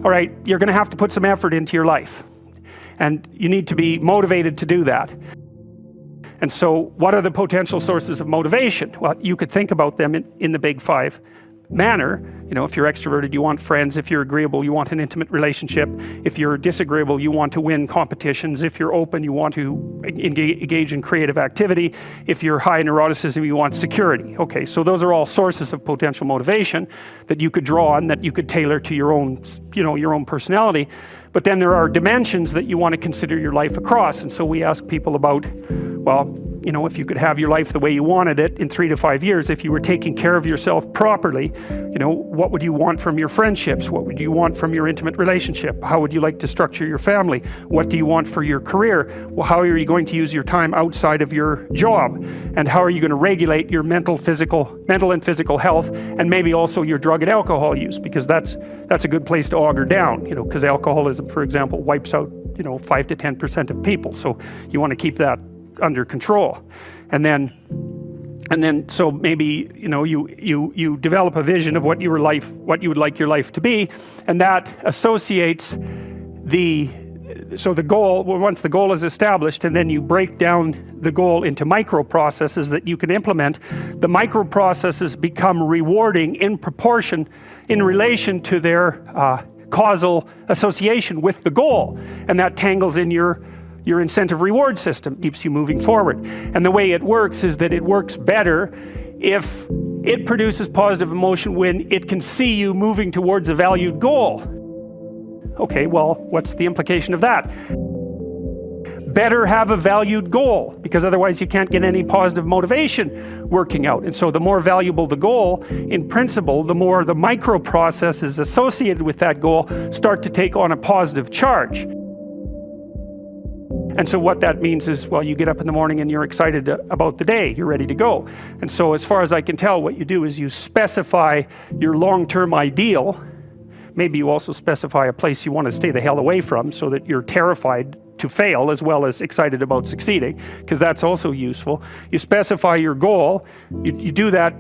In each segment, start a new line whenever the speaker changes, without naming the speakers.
all right, you're going to have to put some effort into your life. And you need to be motivated to do that. And so what are the potential sources of motivation? Well, you could think about them in the big five manner. You know, if you're extroverted, you want friends. If you're agreeable, you want an intimate relationship. If you're disagreeable, you want to win competitions. If you're open, you want to engage in creative activity. If you're high in neuroticism, you want security. Okay, so those are all sources of potential motivation that you could draw on, that you could tailor to your own, your own personality. But then there are dimensions that you want to consider your life across. And so we ask people about, well, if you could have your life the way you wanted it in 3 to 5 years, if you were taking care of yourself properly, what would you want from your friendships? What would you want from your intimate relationship? How would you like to structure your family? What do you want for your career? Well, how are you going to use your time outside of your job? And how are you going to regulate your mental and physical health, and maybe also your drug and alcohol use? Because that's a good place to auger down, because alcoholism, for example, wipes out, 5 to 10% of people. So you want to keep that under control. And then so maybe you develop a vision of what you would like your life to be, and that associates the goal. Once the goal is established, and then you break down the goal into micro processes that you can implement, the micro processes become rewarding in proportion, in relation to their causal association with the goal, and that tangles in your incentive reward system, keeps you moving forward. And the way it works is that it works better if it produces positive emotion when it can see you moving towards a valued goal. Okay, well, what's the implication of that? Better have a valued goal, because otherwise you can't get any positive motivation working out. And so the more valuable the goal, in principle, the more the micro processes associated with that goal start to take on a positive charge. And so what that means is, well, you get up in the morning and you're excited about the day, you're ready to go. And so as far as I can tell, what you do is you specify your long-term ideal. Maybe you also specify a place you want to stay the hell away from, so that you're terrified to fail as well as excited about succeeding, because that's also useful. You specify your goal. You do that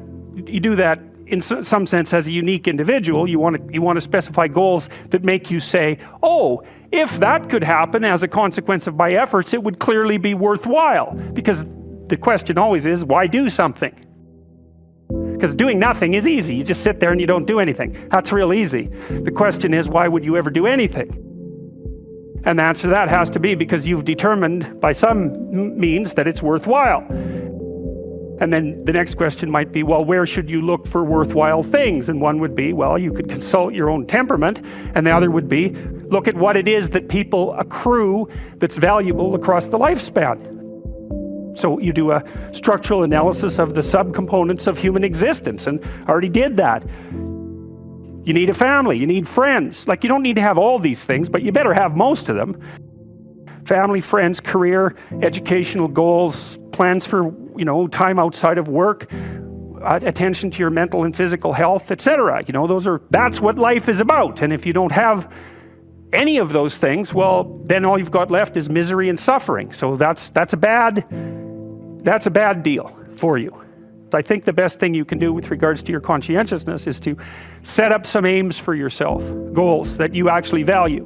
in some sense as a unique individual. You want to specify goals that make you say, oh, if that could happen as a consequence of my efforts, it would clearly be worthwhile. Because the question always is, why do something? Because doing nothing is easy. You just sit there and you don't do anything. That's real easy. The question is, why would you ever do anything? And the answer to that has to be because you've determined by some means that it's worthwhile. And then the next question might be, well, where should you look for worthwhile things? And one would be, well, you could consult your own temperament. And the other would be, look at what it is that people accrue that's valuable across the lifespan. So you do a structural analysis of the subcomponents of human existence, and I already did that. You need a family, you need friends. Like, you don't need to have all these things, but you better have most of them. Family, friends, career, educational goals, plans for, time outside of work, attention to your mental and physical health, etc. That's what life is about. And if you don't have any of those things, well, then all you've got left is misery and suffering. So that's a bad deal for you. I think the best thing you can do with regards to your conscientiousness is to set up some aims for yourself, goals that you actually value.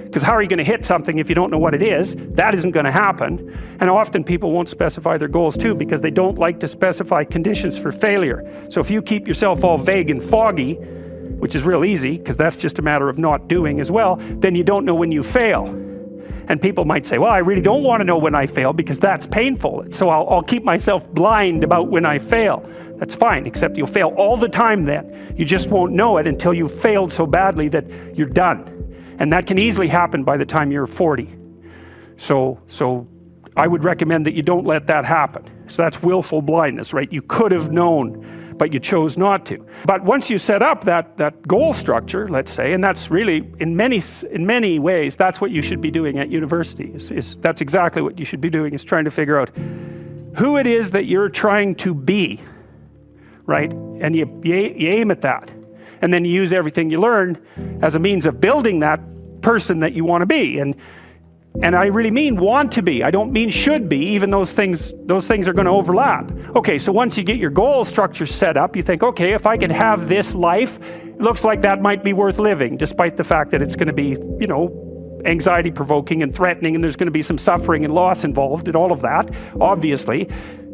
Because how are you going to hit something if you don't know what it is? That isn't going to happen. And often people won't specify their goals too, because they don't like to specify conditions for failure. So if you keep yourself all vague and foggy, which is real easy, because that's just a matter of not doing as well, then you don't know when you fail. And people might say, well, I really don't want to know when I fail because that's painful. So I'll keep myself blind about when I fail. That's fine, except you'll fail all the time then. You just won't know it until you've failed so badly that you're done. And that can easily happen by the time you're 40. So I would recommend that you don't let that happen. So that's willful blindness, right? You could have known, but you chose not to. But once you set up that goal structure, let's say, and that's really, in many ways, that's what you should be doing at university. That's exactly what you should be doing, is trying to figure out who it is that you're trying to be, right? And you aim at that. And then you use everything you learn as a means of building that person that you want to be. And I really mean want to be. I don't mean should be, even those things are going to overlap. Okay, so once you get your goal structure set up, you think, okay, if I could have this life it looks like that might be worth living, despite the fact that it's going to be, anxiety provoking and threatening, and there's going to be some suffering and loss involved in all of that, obviously.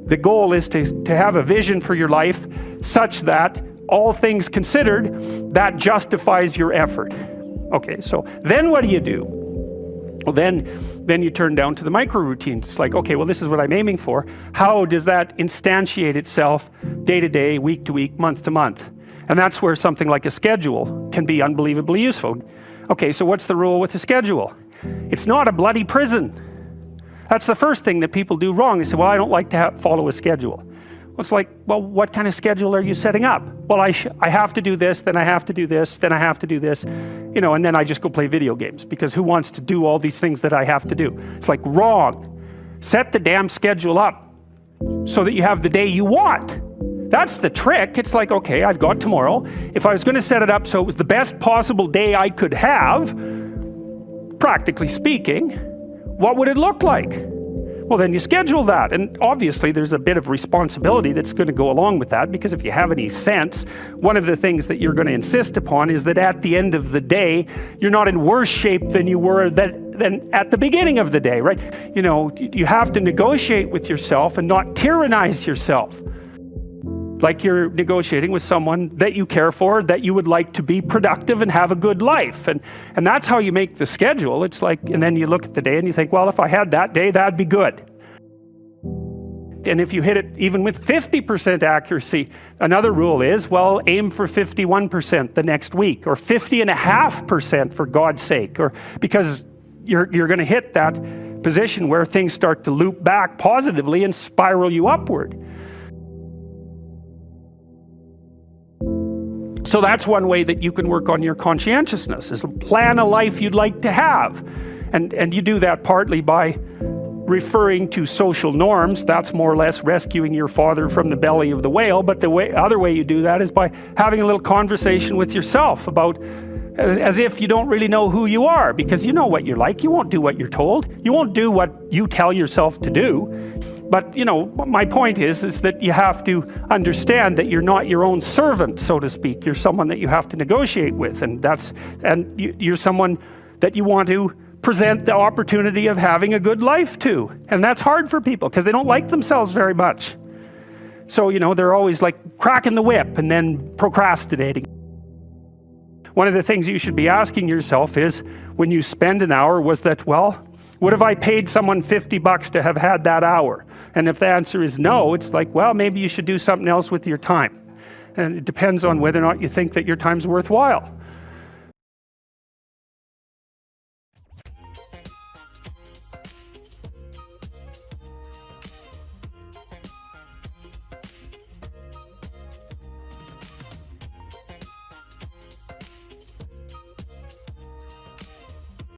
The goal is to have a vision for your life such that, all things considered, that justifies your effort. Okay, so then what do? Well, then you turn down to the micro routines. It's like, okay, well, this is what I'm aiming for. How does that instantiate itself day to day, week to week, month to month? And that's where something like a schedule can be unbelievably useful. Okay, so what's the rule with a schedule? It's not a bloody prison. That's the first thing that people do wrong. They say, well, I don't like to follow a schedule. Well, it's like, well, what kind of schedule are you setting up? Well, I have to do this, then I have to do this, then I have to do this, and then I just go play video games, because who wants to do all these things that I have to do? It's like, wrong. Set the damn schedule up so that you have the day you want. That's the trick. It's like, okay, I've got tomorrow. If I was going to set it up so it was the best possible day I could have, practically speaking, what would it look like? Well, then you schedule that. And obviously there's a bit of responsibility that's going to go along with that, because if you have any sense, one of the things that you're going to insist upon is that at the end of the day, you're not in worse shape than you were than at the beginning of the day, right? You have to negotiate with yourself and not tyrannize yourself. Like you're negotiating with someone that you care for, that you would like to be productive and have a good life. And that's how you make the schedule. It's like, and then you look at the day and you think, well, if I had that day, that'd be good. And if you hit it even with 50% accuracy, another rule is, well, aim for 51% the next week, or 50.5% for God's sake, or because you're going to hit that position where things start to loop back positively and spiral you upward. So that's one way that you can work on your conscientiousness, is plan a life you'd like to have. And you do that partly by referring to social norms. That's more or less rescuing your father from the belly of the whale. But the other way you do that is by having a little conversation with yourself about, as if you don't really know who you are, because you know what you're like. You won't do what you're told. You won't do what you tell yourself to do. But, my point is that you have to understand that you're not your own servant, so to speak. You're someone that you have to negotiate with, and you're someone that you want to present the opportunity of having a good life to. And that's hard for people, because they don't like themselves very much. So, they're always like cracking the whip and then procrastinating. One of the things you should be asking yourself is, when you spend an hour, was that, well, what if I paid someone $50 to have had that hour? And if the answer is no, it's like, well, maybe you should do something else with your time. And it depends on whether or not you think that your time's worthwhile.